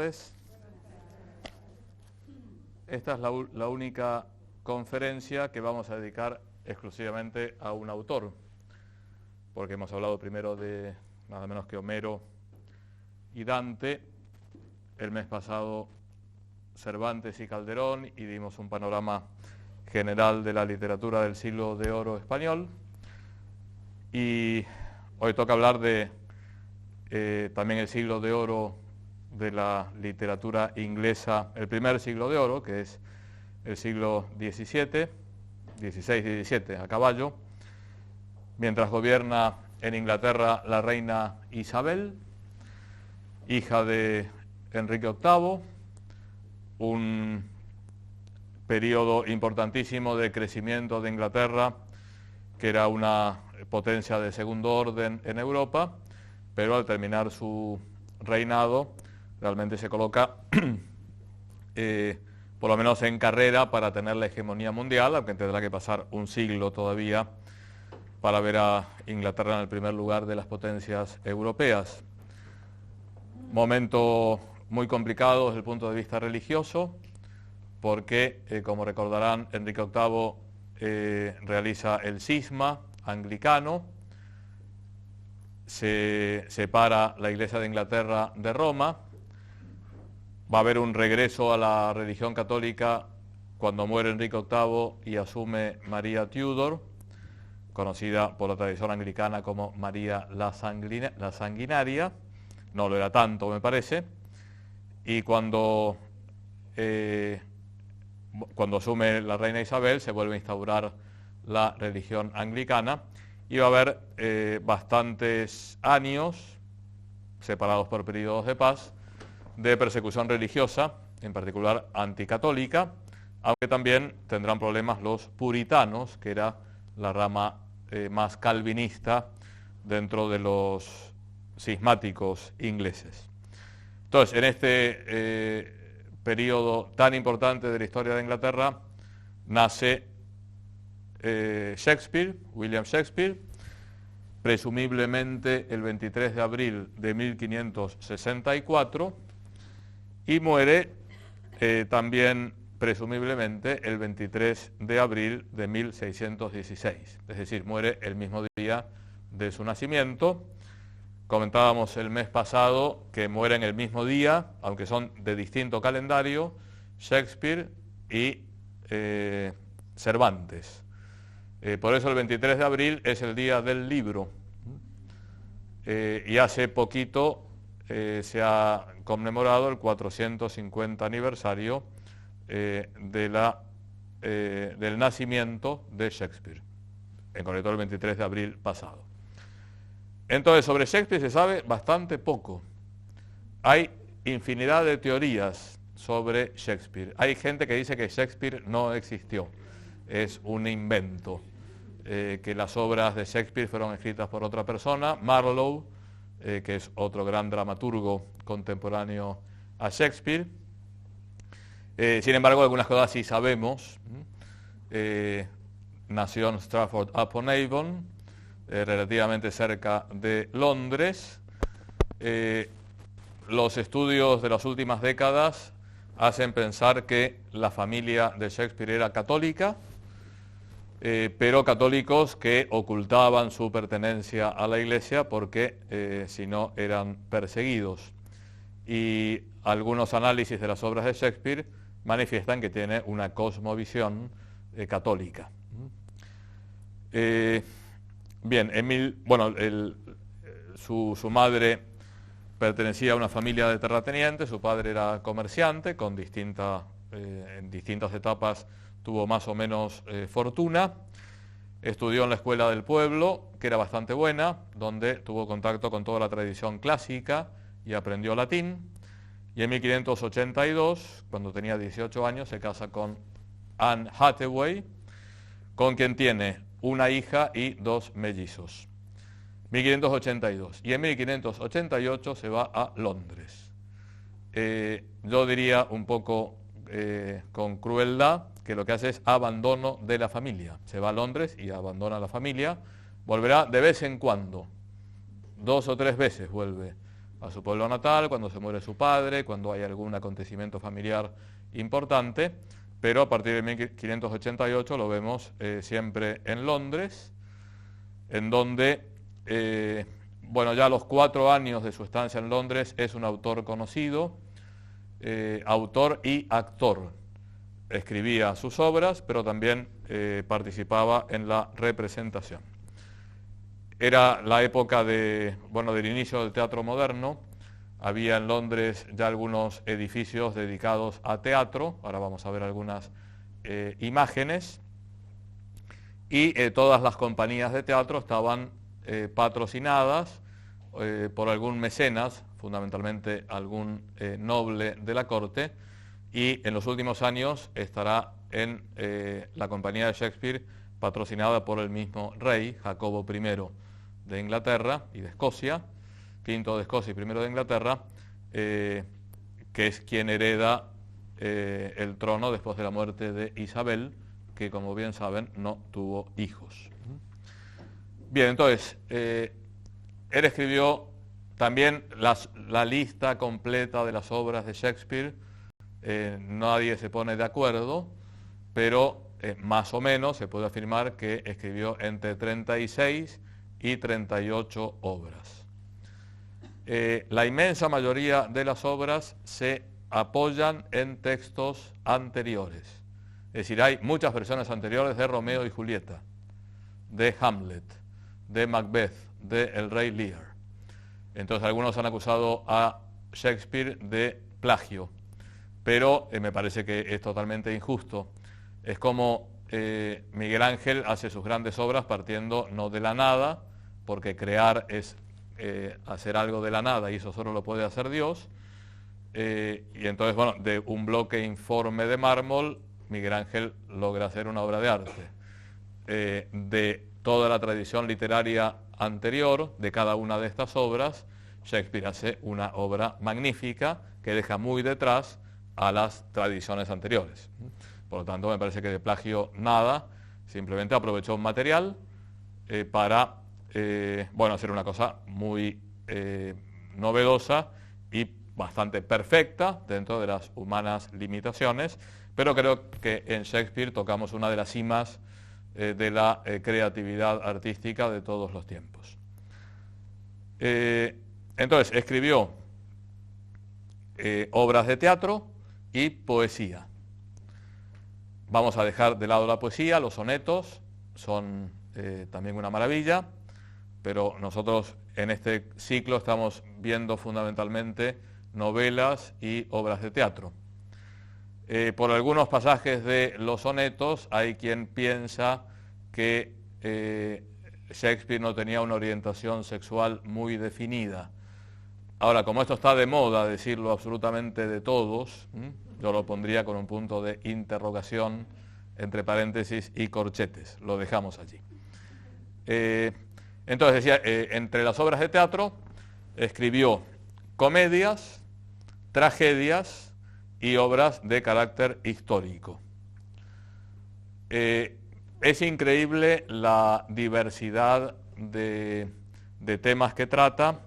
tardes. Esta es la única conferencia que vamos a dedicar exclusivamente a un autor, porque hemos hablado primero de nada menos que Homero y Dante, el mes pasado Cervantes y Calderón, y dimos un panorama general de la literatura del siglo de oro español, y hoy toca hablar de también el siglo de oro de la literatura inglesa, el primer siglo de oro, que es el siglo XVII, XVI y XVII, a caballo, mientras gobierna en Inglaterra la reina Isabel, hija de Enrique VIII, un periodo importantísimo de crecimiento de Inglaterra, que era una potencia de segundo orden en Europa, pero al terminar su reinado realmente se coloca por lo menos en carrera para tener la hegemonía mundial, aunque tendrá que pasar un siglo todavía para ver a Inglaterra en el primer lugar de las potencias europeas. Momento muy complicado desde el punto de vista religioso, porque, como recordarán, Enrique VIII realiza el cisma anglicano, se separa la Iglesia de Inglaterra de Roma, va a haber un regreso a la religión católica cuando muere Enrique VIII y asume María Tudor, conocida por la tradición anglicana como María la Sanguinaria, no lo era tanto me parece, y cuando asume la reina Isabel se vuelve a instaurar la religión anglicana, y va a haber bastantes años, separados por periodos de paz, de persecución religiosa, en particular anticatólica, aunque también tendrán problemas los puritanos, que era la rama más calvinista dentro de los cismáticos ingleses. Entonces, en este periodo tan importante de la historia de Inglaterra, nace Shakespeare, William Shakespeare, presumiblemente el 23 de abril de 1564, y muere también presumiblemente el 23 de abril de 1616, es decir, muere el mismo día de su nacimiento. Comentábamos el mes pasado que mueren el mismo día, aunque son de distinto calendario, Shakespeare y Cervantes. Por eso el 23 de abril es el día del libro. Y hace poquito se ha conmemorado el 450 aniversario del nacimiento de Shakespeare, en concreto el 23 de abril pasado. Entonces, sobre Shakespeare se sabe bastante poco. Hay infinidad de teorías sobre Shakespeare. Hay gente que dice que Shakespeare no existió, es un invento, que las obras de Shakespeare fueron escritas por otra persona, Marlowe, que es otro gran dramaturgo contemporáneo a Shakespeare. Sin embargo, algunas cosas sí sabemos. Nació en Stratford-upon-Avon, relativamente cerca de Londres. Los estudios de las últimas décadas hacen pensar que la familia de Shakespeare era católica, pero católicos que ocultaban su pertenencia a la Iglesia porque si no eran perseguidos. Y algunos análisis de las obras de Shakespeare manifiestan que tiene una cosmovisión católica. Bien, su madre pertenecía a una familia de terratenientes, su padre era comerciante, en distintas etapas tuvo más o menos fortuna. Estudió en la escuela del pueblo, que era bastante buena, donde tuvo contacto con toda la tradición clásica y aprendió latín. Y en 1582, cuando tenía 18 años, se casa con Anne Hathaway, con quien tiene una hija y 2 mellizos. 1582. Y en 1588 se va a Londres. Yo diría un poco con crueldad que lo que hace es abandono de la familia. Se va a Londres y abandona a la familia. Volverá de vez en cuando, 2 o 3 veces vuelve a su pueblo natal, cuando se muere su padre, cuando hay algún acontecimiento familiar importante, pero a partir de 1588 lo vemos siempre en Londres, en donde, bueno, ya a los 4 años de su estancia en Londres es un autor conocido, autor y actor. Escribía sus obras, pero también participaba en la representación. Era la época del inicio del teatro moderno. Había en Londres ya algunos edificios dedicados a teatro. Ahora vamos a ver algunas imágenes. Y todas las compañías de teatro estaban patrocinadas por algún mecenas, fundamentalmente algún noble de la corte, y en los últimos años estará en la compañía de Shakespeare patrocinada por el mismo rey, Jacobo I de Inglaterra y de Escocia, V de Escocia y I de Inglaterra, que es quien hereda el trono después de la muerte de Isabel, que como bien saben no tuvo hijos. Bien, entonces, él escribió también la lista completa de las obras de Shakespeare. Nadie se pone de acuerdo, pero más o menos se puede afirmar que escribió entre 36 y 38 obras. La inmensa mayoría de las obras se apoyan en textos anteriores. Es decir, hay muchas versiones anteriores de Romeo y Julieta, de Hamlet, de Macbeth, de El Rey Lear. Entonces algunos han acusado a Shakespeare de plagio, pero me parece que es totalmente injusto. Es como Miguel Ángel hace sus grandes obras partiendo no de la nada, porque crear es hacer algo de la nada y eso solo lo puede hacer Dios. Y entonces, bueno, de un bloque informe de mármol, Miguel Ángel logra hacer una obra de arte. De toda la tradición literaria anterior, de cada una de estas obras, Shakespeare hace una obra magnífica que deja muy detrás a las tradiciones anteriores. Por lo tanto, me parece que de plagio nada, simplemente aprovechó un material para hacer una cosa muy novedosa y bastante perfecta dentro de las humanas limitaciones, pero creo que en Shakespeare tocamos una de las cimas de la creatividad artística de todos los tiempos. Entonces, escribió obras de teatro y poesía. Vamos a dejar de lado la poesía. Los sonetos son también una maravilla, pero nosotros en este ciclo estamos viendo fundamentalmente novelas y obras de teatro. Por algunos pasajes de los sonetos hay quien piensa que Shakespeare no tenía una orientación sexual muy definida. Ahora, como esto está de moda, decirlo absolutamente de todos, yo lo pondría con un punto de interrogación entre paréntesis y corchetes. Lo dejamos allí. Entonces decía, entre las obras de teatro escribió comedias, tragedias y obras de carácter histórico. Es increíble la diversidad de temas que trata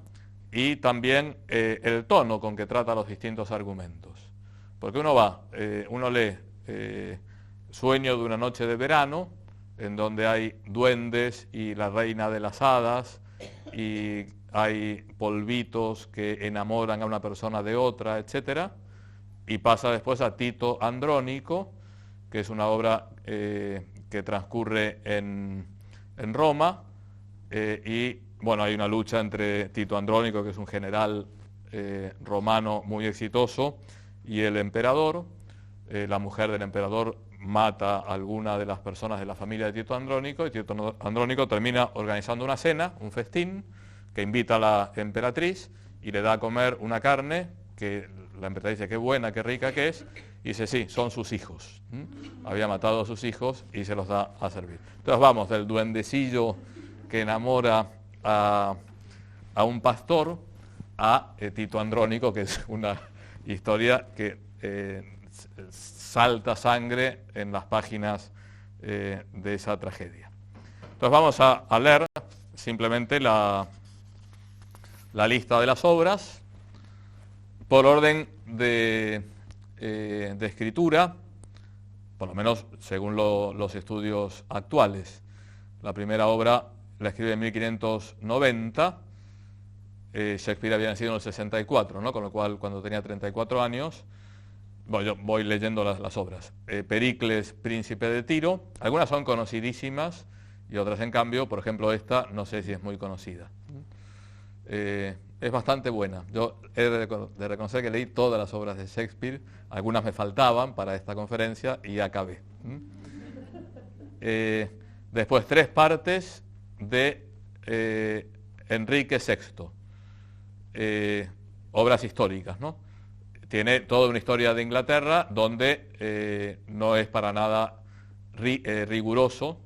y también el tono con que trata los distintos argumentos. Porque uno lee Sueño de una noche de verano, en donde hay duendes y la reina de las hadas, y hay polvitos que enamoran a una persona de otra, etc. Y pasa después a Tito Andrónico, que es una obra que transcurre en Roma, y bueno, hay una lucha entre Tito Andrónico, que es un general romano muy exitoso, y el emperador. La mujer del emperador mata a alguna de las personas de la familia de Tito Andrónico, y Tito Andrónico termina organizando una cena, un festín, que invita a la emperatriz y le da a comer una carne que la emperatriz dice qué buena, qué rica que es, y dice sí, son sus hijos. Había matado a sus hijos y se los da a servir. Entonces vamos del duendecillo que enamora a un pastor a Tito Andrónico, que es una historia que salta sangre en las páginas de esa tragedia. Entonces vamos a leer simplemente la lista de las obras. por orden de escritura, por lo menos según los estudios actuales. La primera obra la escribe en 1590, Shakespeare había nacido en el 64, ¿no? Con lo cual cuando tenía 34 años, bueno, yo voy leyendo las obras. Pericles, Príncipe de Tiro, algunas son conocidísimas y otras en cambio, por ejemplo esta, no sé si es muy conocida. Es bastante buena. Yo he de reconocer que leí todas las obras de Shakespeare, algunas me faltaban para esta conferencia y acabé. Después 3 partes de Enrique VI, obras históricas, ¿no? Tiene toda una historia de Inglaterra donde no es para nada riguroso,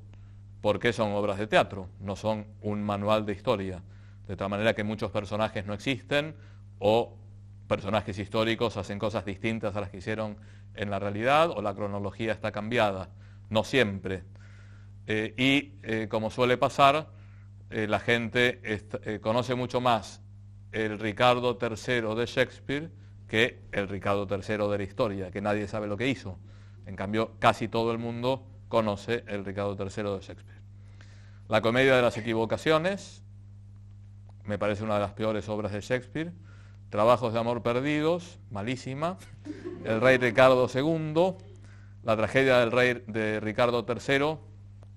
porque son obras de teatro, no son un manual de historia, de tal manera que muchos personajes no existen o personajes históricos hacen cosas distintas a las que hicieron en la realidad o la cronología está cambiada, no siempre. Como suele pasar, la gente conoce mucho más el Ricardo III de Shakespeare que el Ricardo III de la historia, que nadie sabe lo que hizo. En cambio, casi todo el mundo conoce el Ricardo III de Shakespeare. La comedia de las equivocaciones, me parece una de las peores obras de Shakespeare. Trabajos de amor perdidos, malísima. El rey Ricardo II, la tragedia del rey de Ricardo III,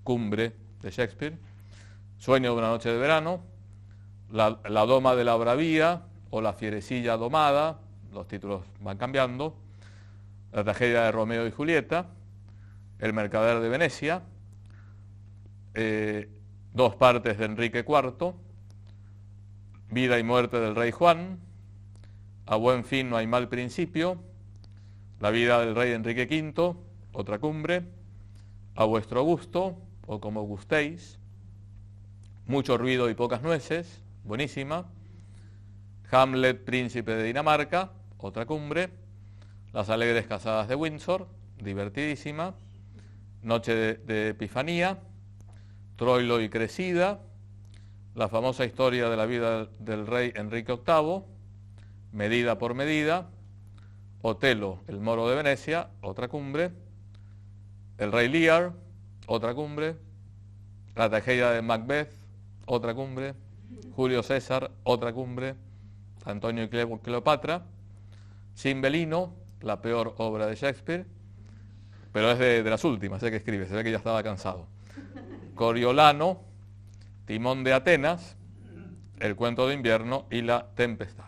cumbre de Shakespeare. Sueño de una noche de verano, la doma de la bravía o la fierecilla domada, los títulos van cambiando. La tragedia de Romeo y Julieta, El mercader de Venecia, 2 partes de Enrique IV, Vida y muerte del rey Juan, A buen fin no hay mal principio, La vida del rey Enrique V, otra cumbre, A vuestro gusto o como gustéis, Mucho ruido y pocas nueces, buenísima, Hamlet, príncipe de Dinamarca, otra cumbre, Las alegres casadas de Windsor, divertidísima, Noche de Epifanía, Troilo y Cresida, la famosa historia de la vida del rey Enrique VIII, Medida por medida, Otelo, el moro de Venecia, otra cumbre, El rey Lear, otra cumbre, La tragedia de Macbeth, otra cumbre, Julio César, otra cumbre, Antonio y Cleopatra, Cimbelino, la peor obra de Shakespeare, pero es de las últimas, que escribe, se ve que ya estaba cansado. Coriolano, Timón de Atenas, El cuento de invierno y La tempestad.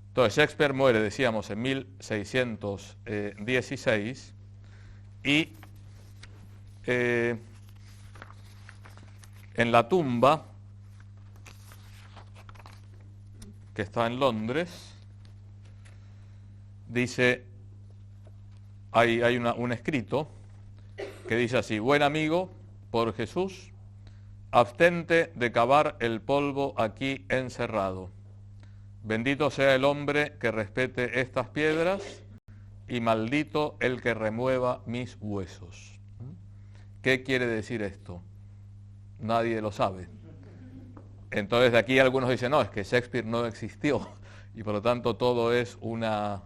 Entonces Shakespeare muere, decíamos, en 1616 y en la tumba que está en Londres, dice, hay un escrito que dice así: buen amigo, por Jesús, abstente de cavar el polvo aquí encerrado. Bendito sea el hombre que respete estas piedras y maldito el que remueva mis huesos. ¿Qué quiere decir esto? Nadie lo sabe. Entonces de aquí algunos dicen, no, es que Shakespeare no existió y por lo tanto todo es una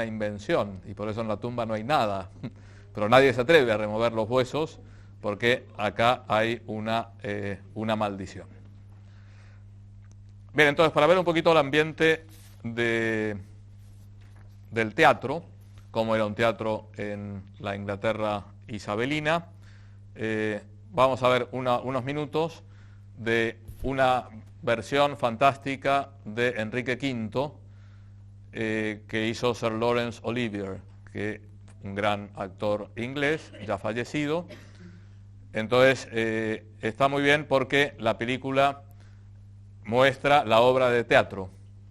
invención y por eso en la tumba no hay nada. Pero nadie se atreve a remover los huesos porque acá hay una maldición. Bien, entonces para ver un poquito el ambiente del teatro, cómo era un teatro en la Inglaterra isabelina, vamos a ver unos minutos de una versión fantástica de Enrique V que hizo Sir Laurence Olivier, que un gran actor inglés ya fallecido. Entonces está muy bien porque la película muestra la obra de teatro,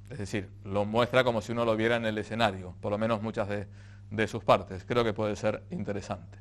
es decir, lo muestra como si uno lo viera en el escenario, por lo menos muchas de sus partes. Creo que puede ser interesante.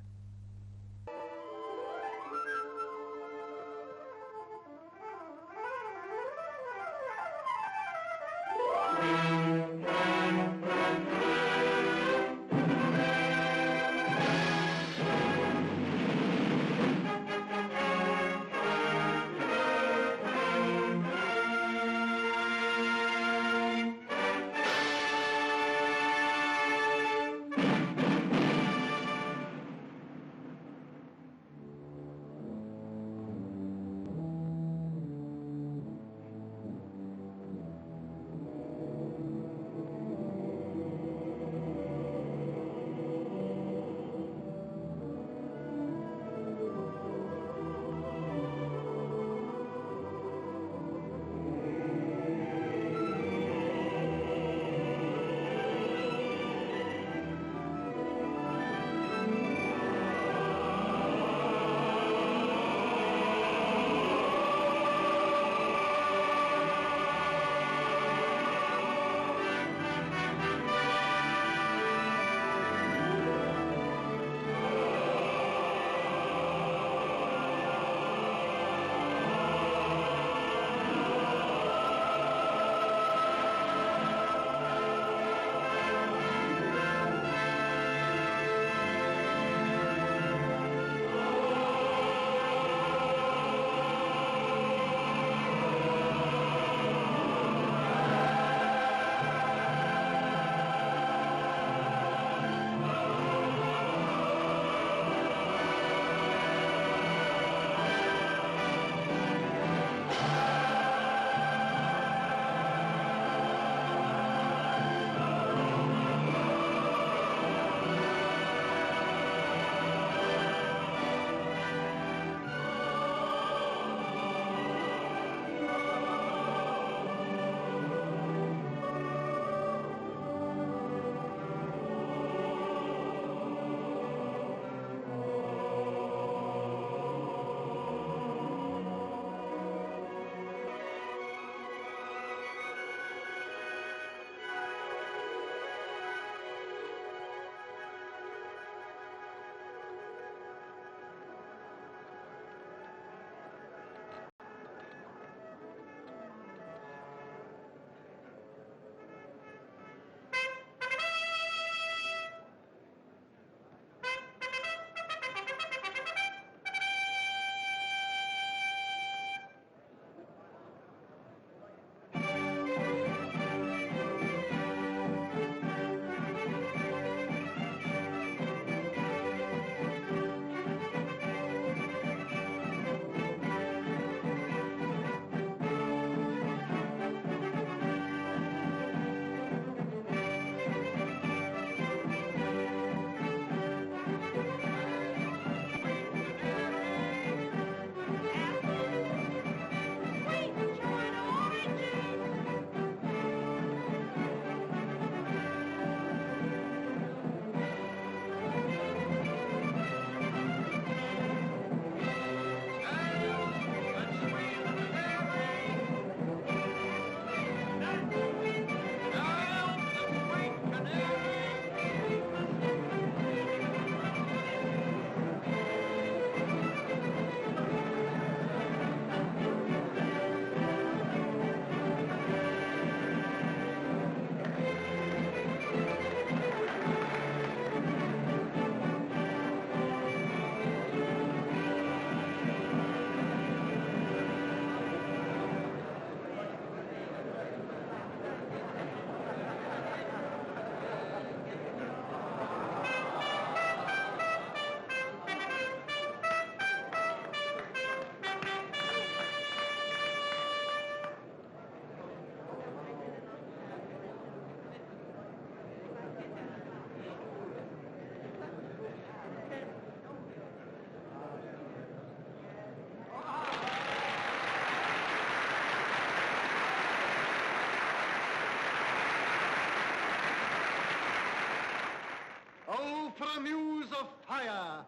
for a muse of fire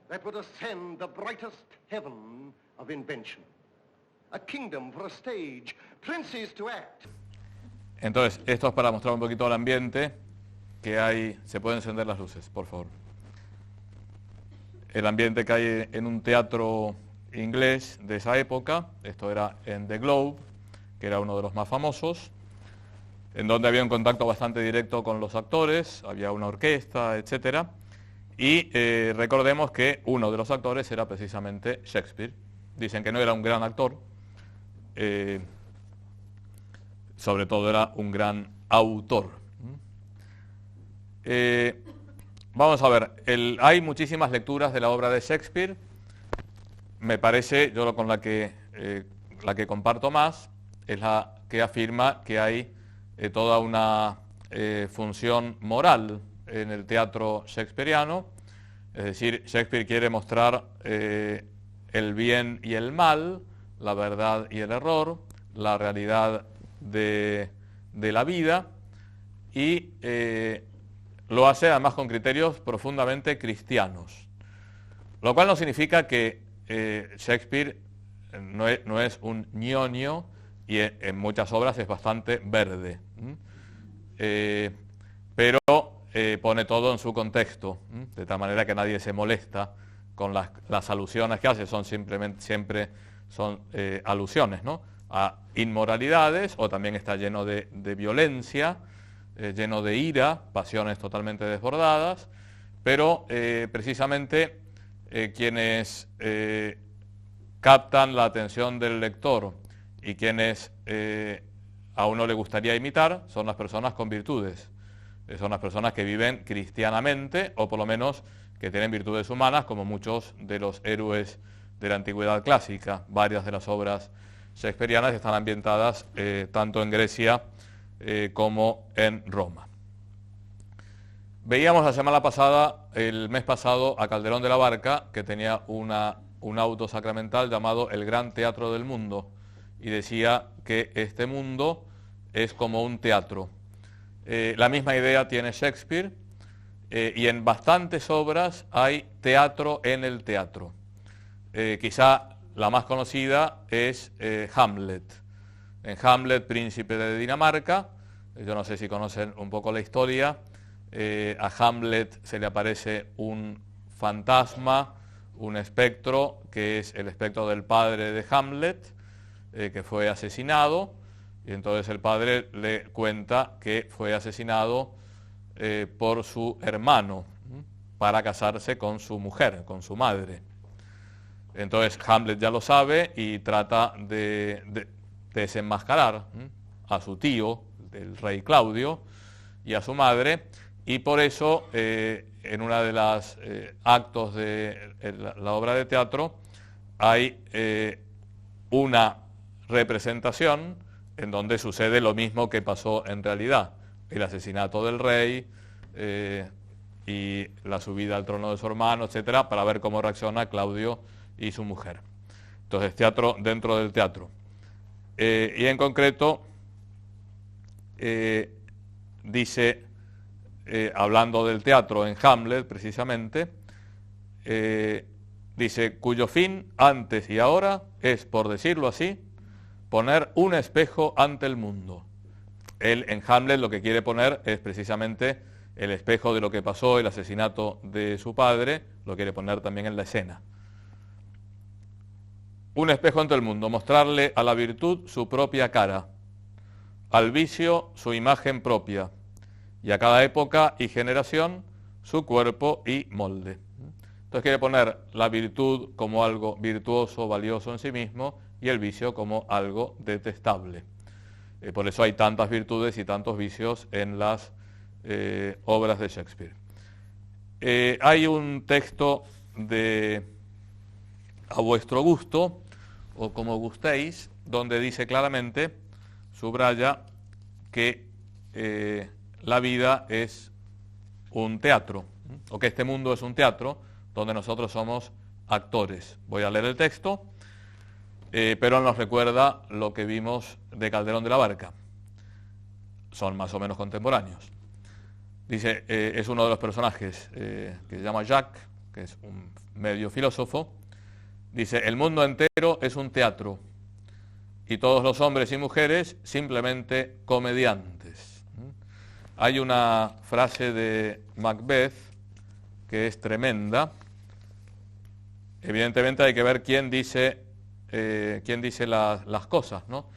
that would ascend the brightest heaven of invention. A kingdom for a stage, princes to act. Entonces, esto es para mostrar un poquito el ambiente que hay. Se pueden encender las luces, por favor. El ambiente que hay en un teatro inglés de esa época. Esto era en The Globe, que era uno de los más famosos, en donde había un contacto bastante directo con los actores, había una orquesta, etcétera. Y recordemos que uno de los actores era precisamente Shakespeare. Dicen que no era un gran actor, sobre todo era un gran autor. Vamos a ver, hay muchísimas lecturas de la obra de Shakespeare. Me parece, yo con la que comparto más, es la que afirma que hay toda una función moral en el teatro shakespeariano. Es decir, Shakespeare quiere mostrar el bien y el mal, la verdad y el error, la realidad de la vida, y lo hace además con criterios profundamente cristianos, lo cual no significa que Shakespeare no es un ñoño, y en muchas obras es bastante verde, pero pone todo en su contexto, de tal manera que nadie se molesta con las alusiones que hace. Son siempre son alusiones, ¿no?, a inmoralidades, o también está lleno de violencia, lleno de ira, pasiones totalmente desbordadas, pero precisamente quienes captan la atención del lector y quienes a uno le gustaría imitar son las personas con virtudes, son las personas que viven cristianamente, o por lo menos que tienen virtudes humanas, como muchos de los héroes de la antigüedad clásica. Varias de las obras shakespearianas están ambientadas tanto en Grecia como en Roma. Veíamos la semana pasada, el mes pasado, a Calderón de la Barca, que tenía un auto sacramental llamado El Gran Teatro del Mundo, y decía que este mundo es como un teatro. La misma idea tiene Shakespeare, y en bastantes obras hay teatro en el teatro. Quizá la más conocida es Hamlet. En Hamlet, príncipe de Dinamarca, yo no sé si conocen un poco la historia, a Hamlet se le aparece un fantasma, un espectro, que es el espectro del padre de Hamlet, que fue asesinado, y entonces el padre le cuenta que fue asesinado por su hermano para casarse con su mujer, con su madre. Entonces Hamlet ya lo sabe y trata de desenmascarar a su tío, el rey Claudio, y a su madre, y por eso en una de las actos de la obra de teatro hay una representación en donde sucede lo mismo que pasó en realidad: el asesinato del rey y la subida al trono de su hermano, etcétera, para ver cómo reacciona Claudio y su mujer. Entonces, teatro dentro del teatro. Y en concreto dice, hablando del teatro en Hamlet precisamente, dice: cuyo fin antes y ahora es, por decirlo así, poner un espejo ante el mundo. Él en Hamlet lo que quiere poner es precisamente el espejo de lo que pasó, el asesinato de su padre, lo quiere poner también en la escena. Un espejo ante el mundo, mostrarle a la virtud su propia cara, al vicio su imagen propia, y a cada época y generación su cuerpo y molde. Entonces quiere poner la virtud como algo virtuoso, valioso en sí mismo, y el vicio como algo detestable. Por eso hay tantas virtudes y tantos vicios en las obras de Shakespeare. Hay un texto de A vuestro gusto, o como gustéis, donde dice claramente, subraya, que la vida es un teatro, o que este mundo es un teatro donde nosotros somos actores. Voy a leer el texto, pero nos recuerda lo que vimos de Calderón de la Barca. Son más o menos contemporáneos. Dice, es uno de los personajes que se llama Jacques, que es un medio filósofo. Dice, el mundo entero es un teatro y todos los hombres y mujeres simplemente comediantes. Hay una frase de Macbeth que es tremenda. Evidentemente hay que ver quién dice las cosas, ¿no?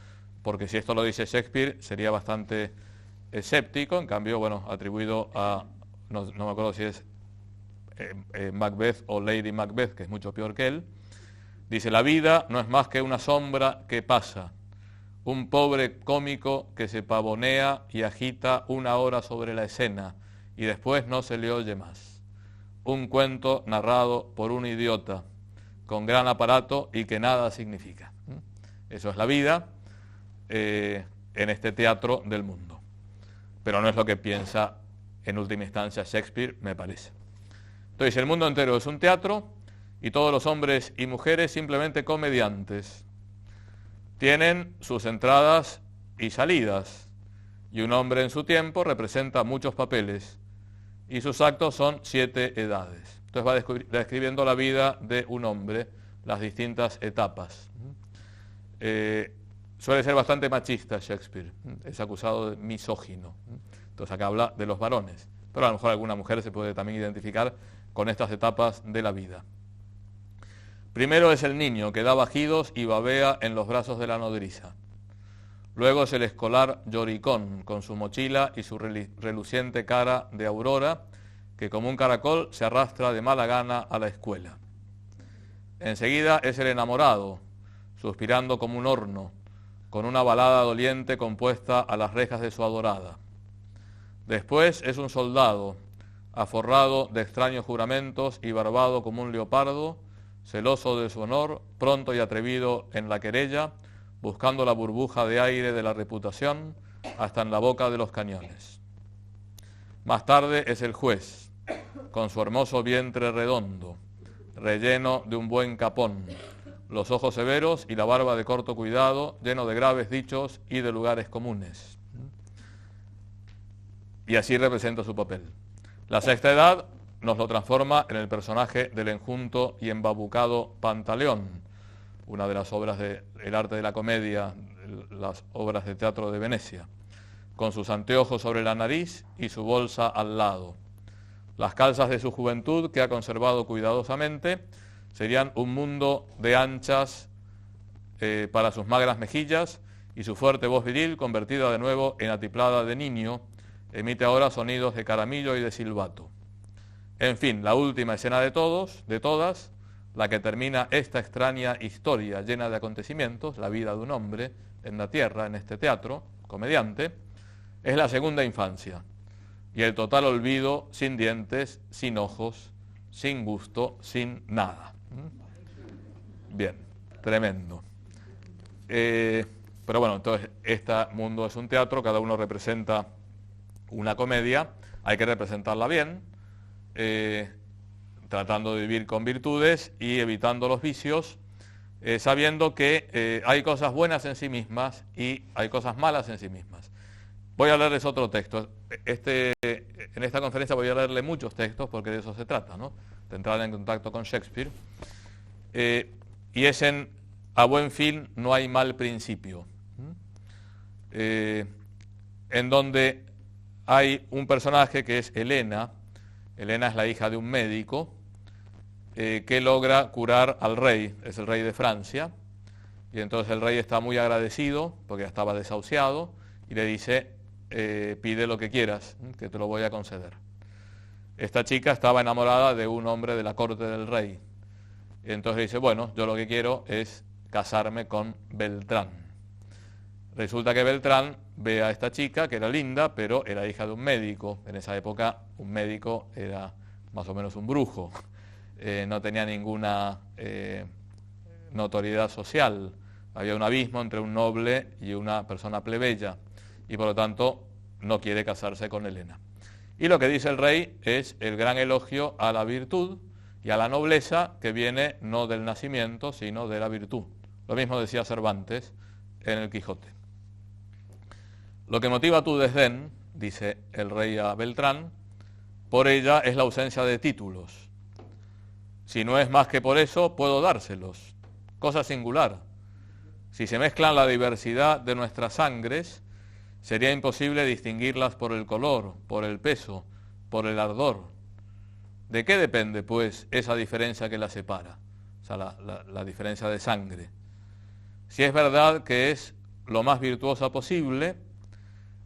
Porque si esto lo dice Shakespeare sería bastante escéptico. En cambio, bueno, atribuido a, no me acuerdo si es Macbeth o Lady Macbeth, que es mucho peor que él. Dice, la vida no es más que una sombra que pasa, un pobre cómico que se pavonea y agita una hora sobre la escena y después no se le oye más. Un cuento narrado por un idiota, con gran aparato y que nada significa. Eso es la vida en este teatro del mundo. Pero no es lo que piensa en última instancia Shakespeare, me parece. Entonces, el mundo entero es un teatro y todos los hombres y mujeres simplemente comediantes. Tienen sus entradas y salidas, y un hombre en su tiempo representa muchos papeles, y sus actos son 7 edades. Entonces va describiendo la vida de un hombre, las distintas etapas. Suele ser bastante machista Shakespeare, es acusado de misógino. Entonces acá habla de los varones, pero a lo mejor alguna mujer se puede también identificar con estas etapas de la vida. Primero es el niño que da bajidos y babea en los brazos de la nodriza. Luego es el escolar lloricón con su mochila y su reluciente cara de aurora, que como un caracol se arrastra de mala gana a la escuela. Enseguida es el enamorado, suspirando como un horno, con una balada doliente compuesta a las rejas de su adorada. Después es un soldado, aforrado de extraños juramentos y barbado como un leopardo, celoso de su honor, pronto y atrevido en la querella, buscando la burbuja de aire de la reputación hasta en la boca de los cañones. Más tarde es el juez, con su hermoso vientre redondo, relleno de un buen capón, los ojos severos y la barba de corto cuidado, lleno de graves dichos y de lugares comunes. Y así representa su papel. La sexta edad nos lo transforma en el personaje del enjunto y embabucado Pantaleón, una de las obras del arte de la comedia, las obras de teatro de Venecia, con sus anteojos sobre la nariz y su bolsa al lado. Las calzas de su juventud, que ha conservado cuidadosamente, serían un mundo de anchas para sus magras mejillas, y su fuerte voz viril, convertida de nuevo en atiplada de niño, emite ahora sonidos de caramillo y de silbato. En fin, la última escena de todas, la que termina esta extraña historia llena de acontecimientos, la vida de un hombre en la tierra, en este teatro, comediante, es la segunda infancia, y el total olvido, sin dientes, sin ojos, sin gusto, sin nada. Bien, tremendo. Pero bueno, entonces, este mundo es un teatro, cada uno representa una comedia, hay que representarla bien, tratando de vivir con virtudes y evitando los vicios, sabiendo que hay cosas buenas en sí mismas y hay cosas malas en sí mismas. Voy a leerles otro texto. En esta conferencia voy a leerle muchos textos porque de eso se trata, ¿no? De entrar en contacto con Shakespeare. Y es en A buen fin no hay mal principio, en donde hay un personaje que es Helena. Helena es la hija de un médico que logra curar al rey, es el rey de Francia, y entonces el rey está muy agradecido porque estaba desahuciado y le dice, pide lo que quieras, que te lo voy a conceder. Esta chica estaba enamorada de un hombre de la corte del rey, y entonces dice, bueno, yo lo que quiero es casarme con Beltrán. Resulta que Beltrán ve a esta chica, que era linda, pero era hija de un médico. En esa época un médico era más o menos un brujo, no tenía ninguna notoriedad social, había un abismo entre un noble y una persona plebeya, y por lo tanto no quiere casarse con Helena. Y lo que dice el rey es el gran elogio a la virtud y a la nobleza, que viene no del nacimiento, sino de la virtud. Lo mismo decía Cervantes en el Quijote. Lo que motiva tu desdén, dice el rey a Beltrán, por ella es la ausencia de títulos. Si no es más que por eso, puedo dárselos. Cosa singular. Si se mezclan la diversidad de nuestras sangres, sería imposible distinguirlas por el color, por el peso, por el ardor. ¿De qué depende, pues, esa diferencia que las separa? O sea, la diferencia de sangre. Si es verdad que es lo más virtuosa posible,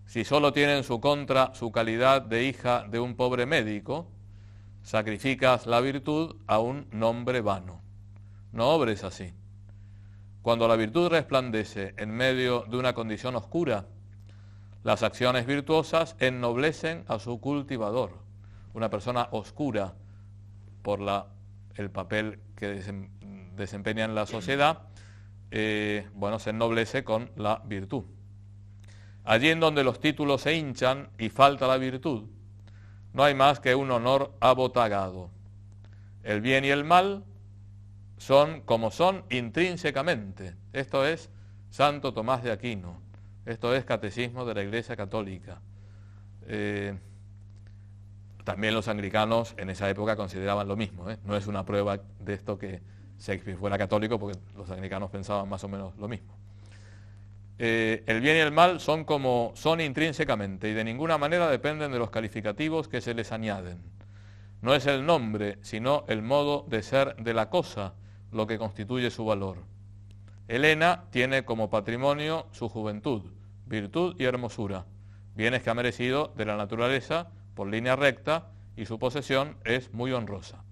si solo tiene en su contra su calidad de hija de un pobre médico, sacrificas la virtud a un nombre vano. No obres así. Cuando la virtud resplandece en medio de una condición oscura, las acciones virtuosas ennoblecen a su cultivador. Una persona oscura por el papel que desempeña en la sociedad, se ennoblece con la virtud. Allí en donde los títulos se hinchan y falta la virtud, no hay más que un honor abotagado. El bien y el mal son como son intrínsecamente. Esto es Santo Tomás de Aquino. Esto es Catecismo de la Iglesia Católica. También los anglicanos en esa época consideraban lo mismo. No es una prueba de esto que Shakespeare fuera católico, porque los anglicanos pensaban más o menos lo mismo. El bien y el mal son como son intrínsecamente y de ninguna manera dependen de los calificativos que se les añaden. No es el nombre, sino el modo de ser de la cosa lo que constituye su valor. Helena tiene como patrimonio su juventud, virtud y hermosura, bienes que ha merecido de la naturaleza por línea recta, y su posesión es muy honrosa.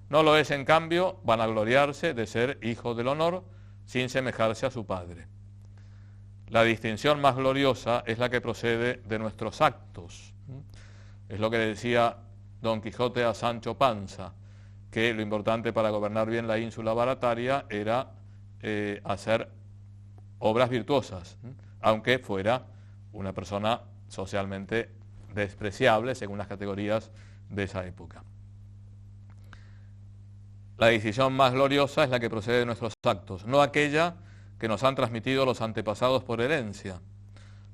No lo es, en cambio, vanagloriarse de ser hijo del honor sin semejarse a su padre. La distinción más gloriosa es la que procede de nuestros actos. Es lo que decía Don Quijote a Sancho Panza, que lo importante para gobernar bien la ínsula Barataria era hacer obras virtuosas, aunque fuera una persona socialmente despreciable según las categorías de esa época. La decisión más gloriosa es la que procede de nuestros actos, no aquella que nos han transmitido los antepasados por herencia.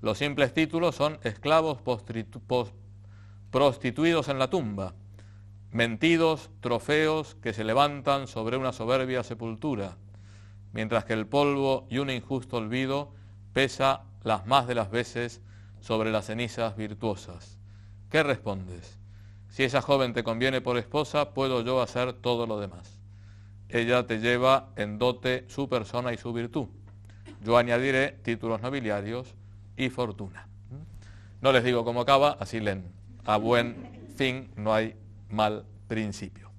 Los simples títulos son esclavos prostituidos en la tumba, mentidos trofeos que se levantan sobre una soberbia sepultura, mientras que el polvo y un injusto olvido pesa las más de las veces sobre las cenizas virtuosas. ¿Qué respondes? Si esa joven te conviene por esposa, puedo yo hacer todo lo demás. Ella te lleva en dote su persona y su virtud. Yo añadiré títulos nobiliarios y fortuna. No les digo cómo acaba, así leen. A buen fin no hay mal principio.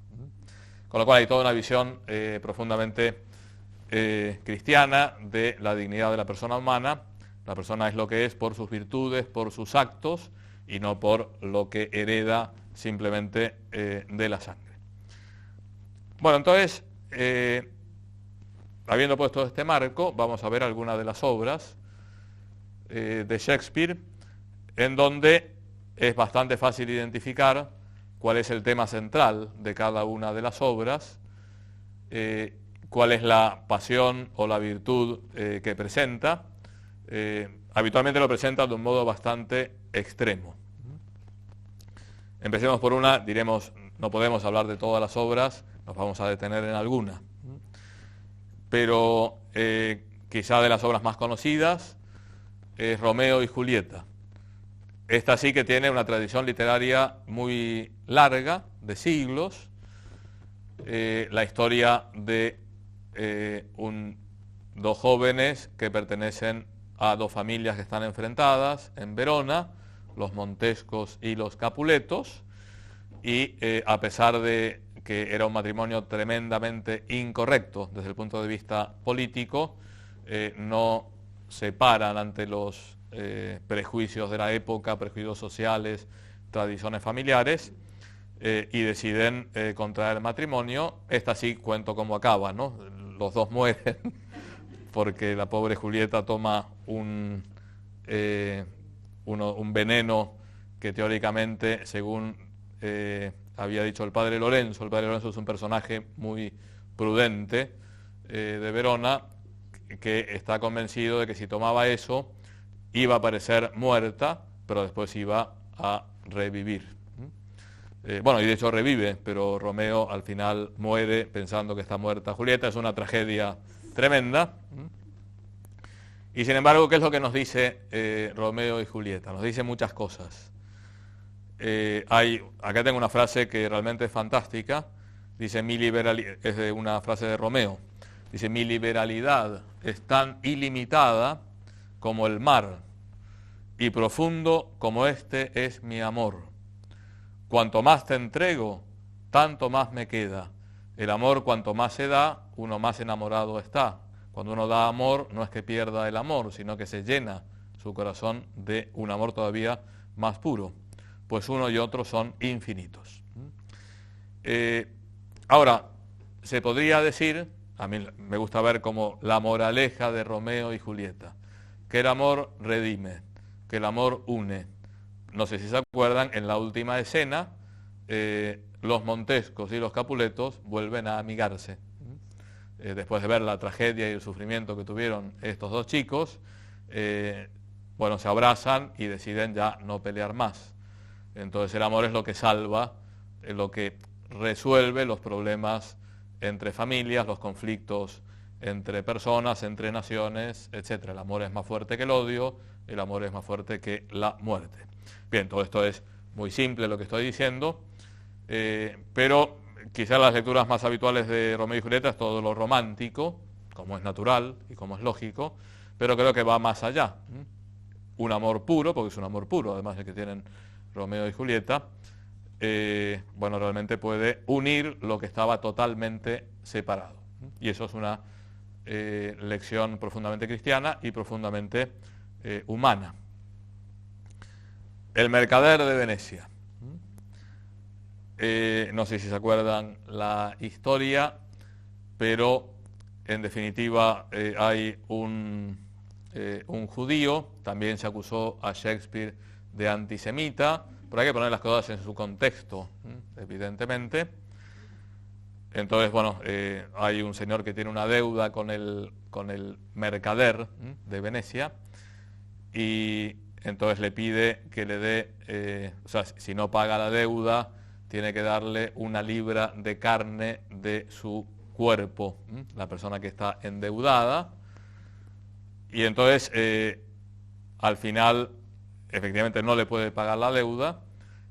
Con lo cual hay toda una visión profundamente cristiana de la dignidad de la persona humana. La persona es lo que es por sus virtudes, por sus actos, y no por lo que hereda simplemente de la sangre. Bueno, entonces, habiendo puesto este marco, vamos a ver algunas de las obras de Shakespeare, en donde es bastante fácil identificar cuál es el tema central de cada una de las obras, cuál es la pasión o la virtud que presenta. Habitualmente lo presenta de un modo bastante extremo. Empecemos por una, diremos, no podemos hablar de todas las obras, nos vamos a detener en alguna. Pero quizá de las obras más conocidas es Romeo y Julieta. Esta sí que tiene una tradición literaria muy larga, de siglos. La historia de dos jóvenes que pertenecen a dos familias que están enfrentadas en Verona, los Montescos y los Capuletos, y a pesar de que era un matrimonio tremendamente incorrecto desde el punto de vista político, no se paran ante los prejuicios de la época, prejuicios sociales, tradiciones familiares, y deciden contraer el matrimonio. Esta sí cuento cómo acaba, ¿no? Los dos mueren porque la pobre Julieta toma un veneno que teóricamente, según había dicho el padre Lorenzo es un personaje muy prudente de Verona, que está convencido de que si tomaba eso iba a parecer muerta, pero después iba a revivir. Bueno, y de hecho revive, pero Romeo al final muere pensando que está muerta Julieta. Es una tragedia tremenda. Y sin embargo, ¿qué es lo que nos dice Romeo y Julieta? Nos dice muchas cosas. Acá tengo una frase que realmente es fantástica. Dice, es de una frase de Romeo. Dice, mi liberalidad es tan ilimitada como el mar, y profundo como este es mi amor. Cuanto más te entrego, tanto más me queda. El amor, cuanto más se da, uno más enamorado está. Cuando uno da amor, no es que pierda el amor, sino que se llena su corazón de un amor todavía más puro, pues uno y otro son infinitos. Ahora, se podría decir, a mí me gusta ver como la moraleja de Romeo y Julieta, que el amor redime, que el amor une. No sé si se acuerdan, en la última escena, los Montescos y los Capuletos vuelven a amigarse. Después de ver la tragedia y el sufrimiento que tuvieron estos dos chicos, bueno, se abrazan y deciden ya no pelear más. Entonces el amor es lo que salva, es lo que resuelve los problemas entre familias, los conflictos entre personas, entre naciones, etc. El amor es más fuerte que el odio, el amor es más fuerte que la muerte. Bien, todo esto es muy simple lo que estoy diciendo, pero quizás las lecturas más habituales de Romeo y Julieta es todo lo romántico, como es natural y como es lógico, pero creo que va más allá. Un amor puro, porque es un amor puro, además de que tienen Romeo y Julieta, bueno, realmente puede unir lo que estaba totalmente separado. Y eso es una lección profundamente cristiana y profundamente humana. El mercader de Venecia. No sé si se acuerdan la historia, pero en definitiva hay un judío, también se acusó a Shakespeare de antisemita, pero hay que poner las cosas en su contexto, evidentemente. Entonces, bueno, hay un señor que tiene una deuda con el mercader de Venecia, y entonces le pide que le dé, o sea, si no paga la deuda, tiene que darle 1 libra de carne de su cuerpo, la persona que está endeudada. Y entonces, al final, efectivamente no le puede pagar la deuda,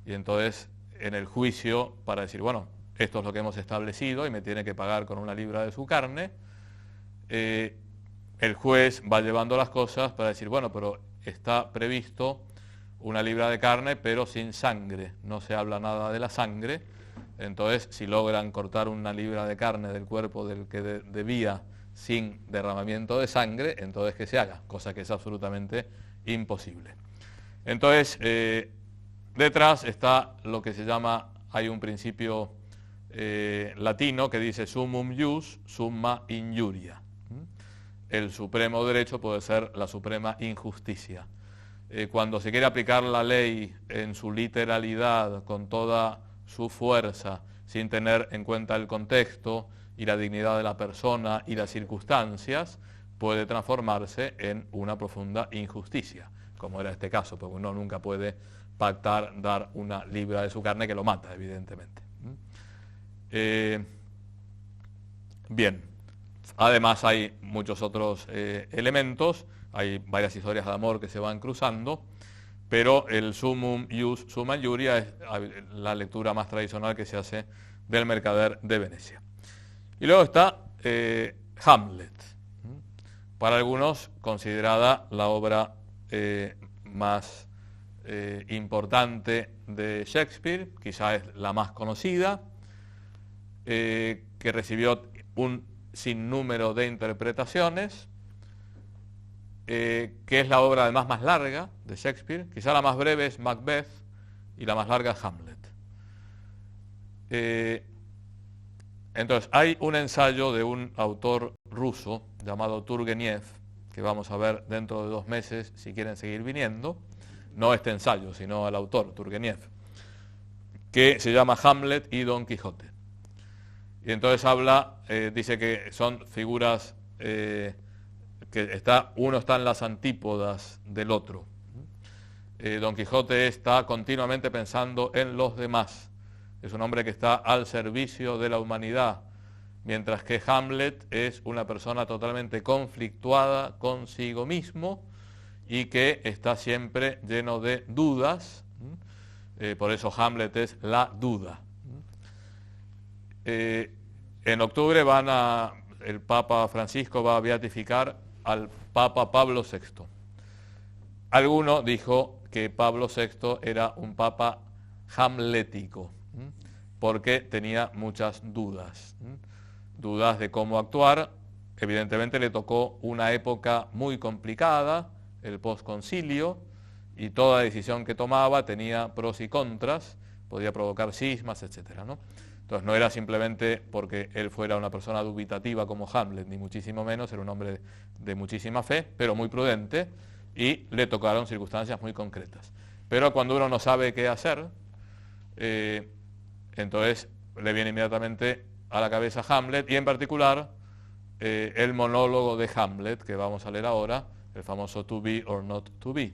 y entonces en el juicio, para decir, bueno, esto es lo que hemos establecido y me tiene que pagar con 1 libra de su carne, el juez va llevando las cosas para decir, bueno, pero está previsto 1 libra de carne, pero sin sangre, no se habla nada de la sangre. Entonces, si logran cortar 1 libra de carne del cuerpo del que debía sin derramamiento de sangre, entonces que se haga, cosa que es absolutamente imposible. Entonces, detrás está lo que se llama, hay un principio latino que dice summum ius, summa injuria. El supremo derecho puede ser la suprema injusticia. Cuando se quiere aplicar la ley en su literalidad, con toda su fuerza, sin tener en cuenta el contexto y la dignidad de la persona y las circunstancias, puede transformarse en una profunda injusticia, como era este caso, porque uno nunca puede pactar dar 1 libra de su carne, que lo mata, evidentemente. Bien, además hay muchos otros elementos, hay varias historias de amor que se van cruzando, pero el summum ius summa injuria es la lectura más tradicional que se hace del mercader de Venecia. Y luego está Hamlet, para algunos considerada la obra más importante de Shakespeare, quizá es la más conocida, que recibió un sinnúmero de interpretaciones, que es la obra además más larga de Shakespeare. Quizá la más breve es Macbeth y la más larga es Hamlet. Entonces, hay un ensayo de un autor ruso llamado Turgeniev, que vamos a ver dentro de 2 meses si quieren seguir viniendo, no este ensayo, sino al autor, Turgeniev, que se llama Hamlet y Don Quijote. Y entonces habla, dice que son figuras uno está en las antípodas del otro. Don Quijote está continuamente pensando en los demás, es un hombre que está al servicio de la humanidad, mientras que Hamlet es una persona totalmente conflictuada consigo mismo y que está siempre lleno de dudas. Por eso Hamlet es la duda. En octubre el Papa Francisco va a beatificar al Papa Pablo VI. Alguno dijo que Pablo VI era un papa hamlético, porque tenía muchas dudas. Dudas de cómo actuar. Evidentemente le tocó una época muy complicada, el posconcilio, y toda decisión que tomaba tenía pros y contras, podía provocar cismas, etcétera, ¿no? Entonces no era simplemente porque él fuera una persona dubitativa como Hamlet, ni muchísimo menos, era un hombre de muchísima fe, pero muy prudente, y le tocaron circunstancias muy concretas. Pero cuando uno no sabe qué hacer, entonces le viene inmediatamente a la cabeza Hamlet, y en particular el monólogo de Hamlet, que vamos a leer ahora, el famoso to be or not to be,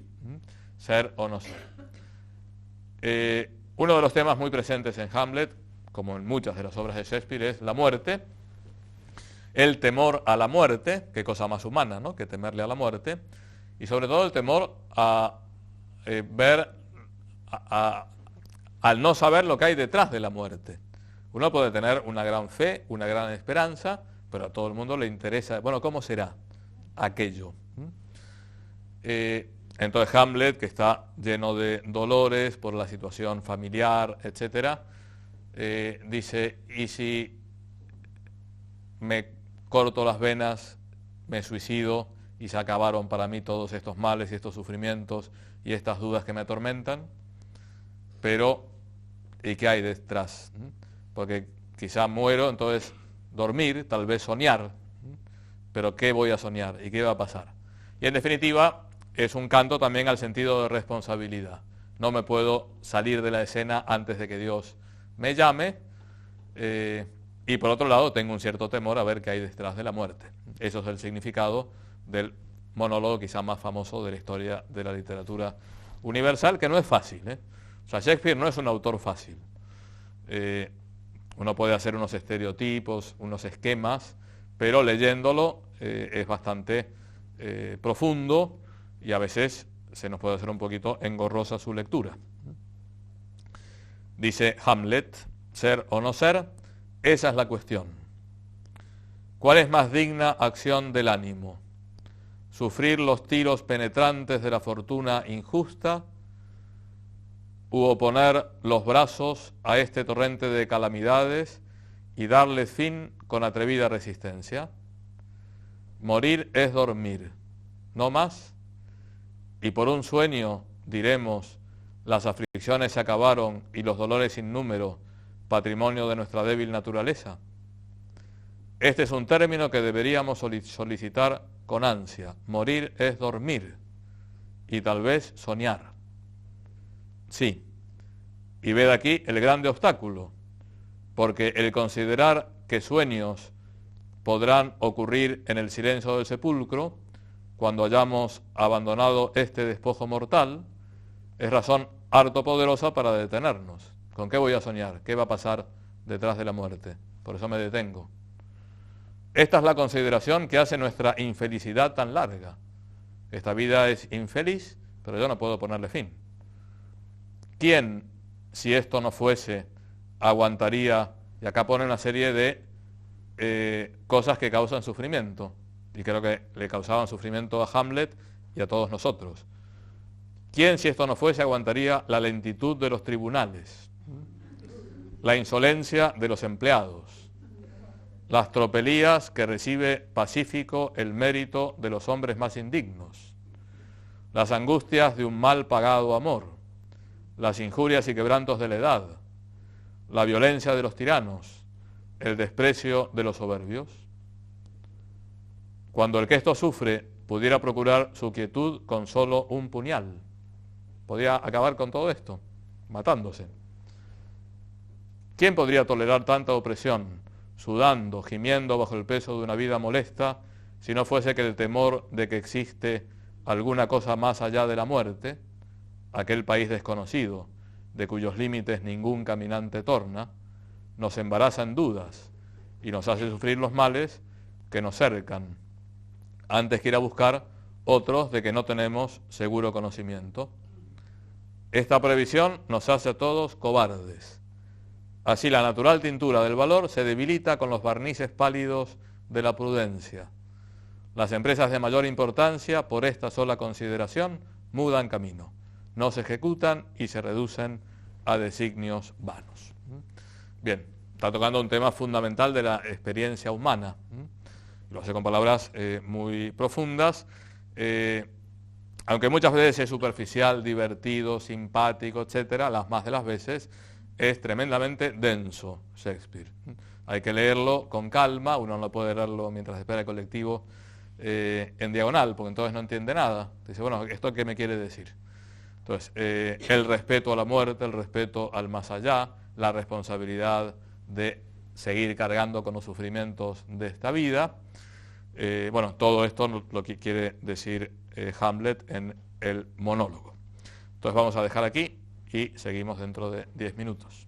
ser o no ser. Uno de los temas muy presentes en Hamlet, como en muchas de las obras de Shakespeare, es la muerte, el temor a la muerte, qué cosa más humana, ¿no?, que temerle a la muerte, y sobre todo el temor a al no saber lo que hay detrás de la muerte. Uno puede tener una gran fe, una gran esperanza, pero a todo el mundo le interesa, bueno, ¿cómo será aquello? Entonces Hamlet, que está lleno de dolores por la situación familiar, etcétera, dice, ¿y si me corto las venas, me suicido y se acabaron para mí todos estos males y estos sufrimientos y estas dudas que me atormentan? Pero, ¿y qué hay detrás? Porque quizá muero, entonces dormir, tal vez soñar, pero ¿qué voy a soñar y qué va a pasar? Y en definitiva es un canto también al sentido de responsabilidad. No me puedo salir de la escena antes de que Dios me llame, y por otro lado tengo un cierto temor a ver qué hay detrás de la muerte. Eso es el significado del monólogo quizá más famoso de la historia de la literatura universal, que no es fácil, O sea, Shakespeare no es un autor fácil. Uno puede hacer unos estereotipos, unos esquemas, pero leyéndolo es bastante profundo, y a veces se nos puede hacer un poquito engorrosa su lectura. Dice Hamlet, ser o no ser, esa es la cuestión. ¿Cuál es más digna acción del ánimo? ¿Sufrir los tiros penetrantes de la fortuna injusta u oponer los brazos a este torrente de calamidades y darles fin con atrevida resistencia? Morir es dormir, no más, y por un sueño diremos, las aflicciones se acabaron y los dolores sin número, patrimonio de nuestra débil naturaleza. Este es un término que deberíamos solicitar con ansia. Morir es dormir y tal vez soñar. Sí, y ved aquí el grande obstáculo, porque el considerar que sueños podrán ocurrir en el silencio del sepulcro, cuando hayamos abandonado este despojo mortal, es razón harto poderosa para detenernos. ¿Con qué voy a soñar? ¿Qué va a pasar detrás de la muerte? Por eso me detengo. Esta es la consideración que hace nuestra infelicidad tan larga. Esta vida es infeliz, pero yo no puedo ponerle fin. ¿Quién, si esto no fuese, aguantaría? Y acá pone una serie de cosas que causan sufrimiento, y creo que le causaban sufrimiento a Hamlet y a todos nosotros. ¿Quién, si esto no fuese, aguantaría la lentitud de los tribunales, la insolencia de los empleados, las tropelías que recibe pacífico el mérito de los hombres más indignos, las angustias de un mal pagado amor, las injurias y quebrantos de la edad, la violencia de los tiranos, el desprecio de los soberbios? Cuando el que esto sufre pudiera procurar su quietud con solo un puñal, podría acabar con todo esto, matándose. ¿Quién podría tolerar tanta opresión, sudando, gimiendo bajo el peso de una vida molesta, si no fuese que el temor de que existe alguna cosa más allá de la muerte, aquel país desconocido, de cuyos límites ningún caminante torna, nos embaraza en dudas y nos hace sufrir los males que nos cercan, antes que ir a buscar otros de que no tenemos seguro conocimiento. Esta previsión nos hace a todos cobardes. Así la natural tintura del valor se debilita con los barnices pálidos de la prudencia. Las empresas de mayor importancia, por esta sola consideración, mudan camino, no se ejecutan y se reducen a designios vanos. Bien, está tocando un tema fundamental de la experiencia humana. Lo hace con palabras muy profundas, aunque muchas veces es superficial, divertido, simpático, etcétera, las más de las veces es tremendamente denso Shakespeare. Hay que leerlo con calma, uno no puede leerlo mientras espera el colectivo en diagonal, porque entonces no entiende nada. Dice, bueno, ¿esto qué me quiere decir? Entonces, el respeto a la muerte, el respeto al más allá, la responsabilidad de seguir cargando con los sufrimientos de esta vida. Bueno, todo esto lo que quiere decir Hamlet en el monólogo. Entonces vamos a dejar aquí y seguimos dentro de 10 minutos.